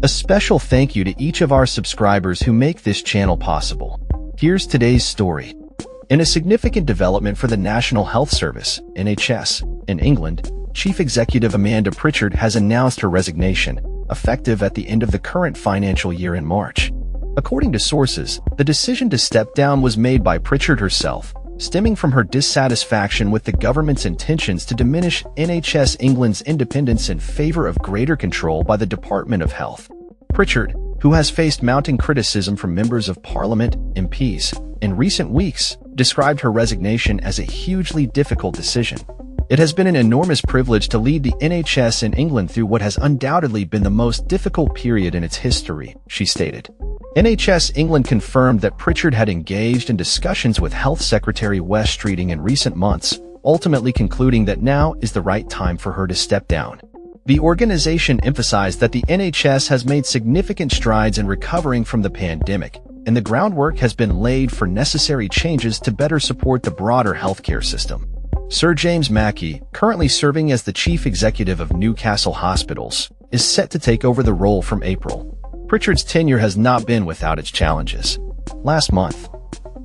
A special thank you to each of our subscribers who make this channel possible. Here's today's story. In a significant development for the National Health Service, NHS, in England, Chief Executive Amanda Pritchard has announced her resignation, effective at the end of the current financial year in March. According to sources, the decision to step down was made by Pritchard herself, stemming from her dissatisfaction with the government's intentions to diminish NHS England's independence in favor of greater control by the Department of Health. Pritchard, who has faced mounting criticism from members of Parliament, MPs, in recent weeks, described her resignation as a hugely difficult decision. It has been an enormous privilege to lead the NHS in England through what has undoubtedly been the most difficult period in its history, she stated. NHS England confirmed that Pritchard had engaged in discussions with Health Secretary Wes Streeting in recent months, ultimately concluding that now is the right time for her to step down. The organization emphasized that the NHS has made significant strides in recovering from the pandemic, and the groundwork has been laid for necessary changes to better support the broader healthcare system. Sir James Mackey, currently serving as the Chief Executive of Newcastle Hospitals, is set to take over the role from April. Pritchard's tenure has not been without its challenges. Last month,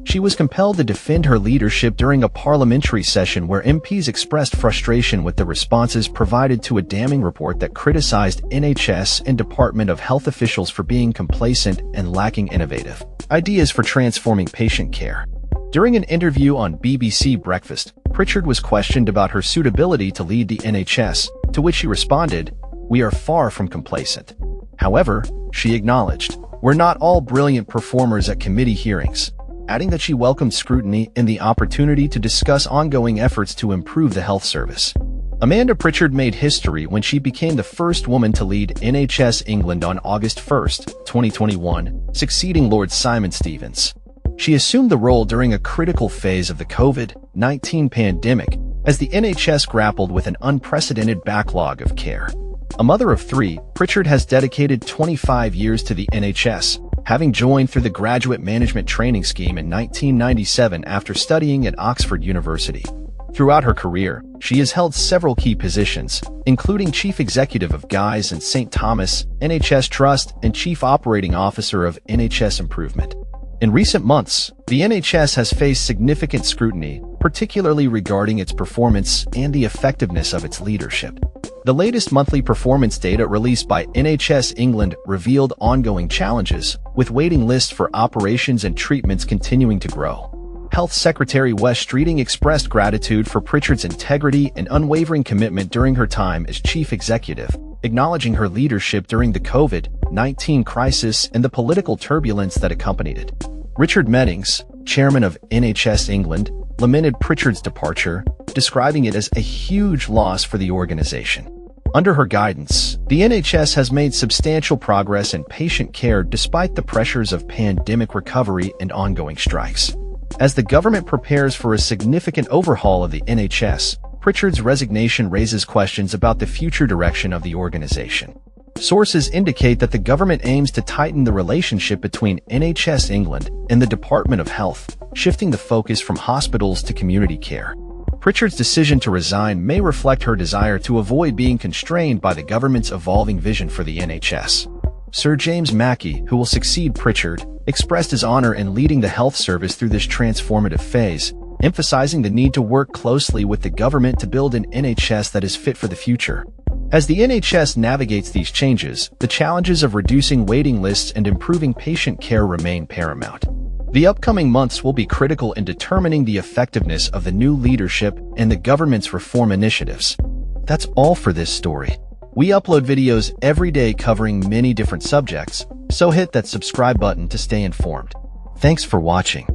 she was compelled to defend her leadership during a parliamentary session where MPs expressed frustration with the responses provided to a damning report that criticized NHS and Department of Health officials for being complacent and lacking innovative ideas for transforming patient care. During an interview on BBC Breakfast, Pritchard was questioned about her suitability to lead the NHS, to which she responded, "We are far from complacent." However, she acknowledged, "We're not all brilliant performers at committee hearings," adding that she welcomed scrutiny and the opportunity to discuss ongoing efforts to improve the health service. Amanda Pritchard made history when she became the first woman to lead NHS England on August 1, 2021, succeeding Lord Simon Stevens. She assumed the role during a critical phase of the COVID-19 pandemic as the NHS grappled with an unprecedented backlog of care. A mother of three, Pritchard has dedicated 25 years to the NHS, having joined through the Graduate Management Training Scheme in 1997 after studying at Oxford University. Throughout her career, she has held several key positions, including Chief Executive of Guy's and St Thomas, NHS Trust, and Chief Operating Officer of NHS Improvement. In recent months, the NHS has faced significant scrutiny, particularly regarding its performance and the effectiveness of its leadership. The latest monthly performance data released by NHS England revealed ongoing challenges, with waiting lists for operations and treatments continuing to grow. Health Secretary Wes Streeting expressed gratitude for Pritchard's integrity and unwavering commitment during her time as Chief Executive, acknowledging her leadership during the COVID-19 crisis and the political turbulence that accompanied it. Richard Meddings, chairman of NHS England, lamented Pritchard's departure, describing it as a huge loss for the organization. Under her guidance, the NHS has made substantial progress in patient care despite the pressures of pandemic recovery and ongoing strikes. As the government prepares for a significant overhaul of the NHS, Pritchard's resignation raises questions about the future direction of the organization. Sources indicate that the government aims to tighten the relationship between NHS England and the Department of Health, shifting the focus from hospitals to community care. Pritchard's decision to resign may reflect her desire to avoid being constrained by the government's evolving vision for the NHS. Sir James Mackey, who will succeed Pritchard, expressed his honor in leading the health service through this transformative phase, emphasizing the need to work closely with the government to build an NHS that is fit for the future. As the NHS navigates these changes, the challenges of reducing waiting lists and improving patient care remain paramount. The upcoming months will be critical in determining the effectiveness of the new leadership and the government's reform initiatives. That's all for this story. We upload videos every day covering many different subjects, so hit that subscribe button to stay informed. Thanks for watching.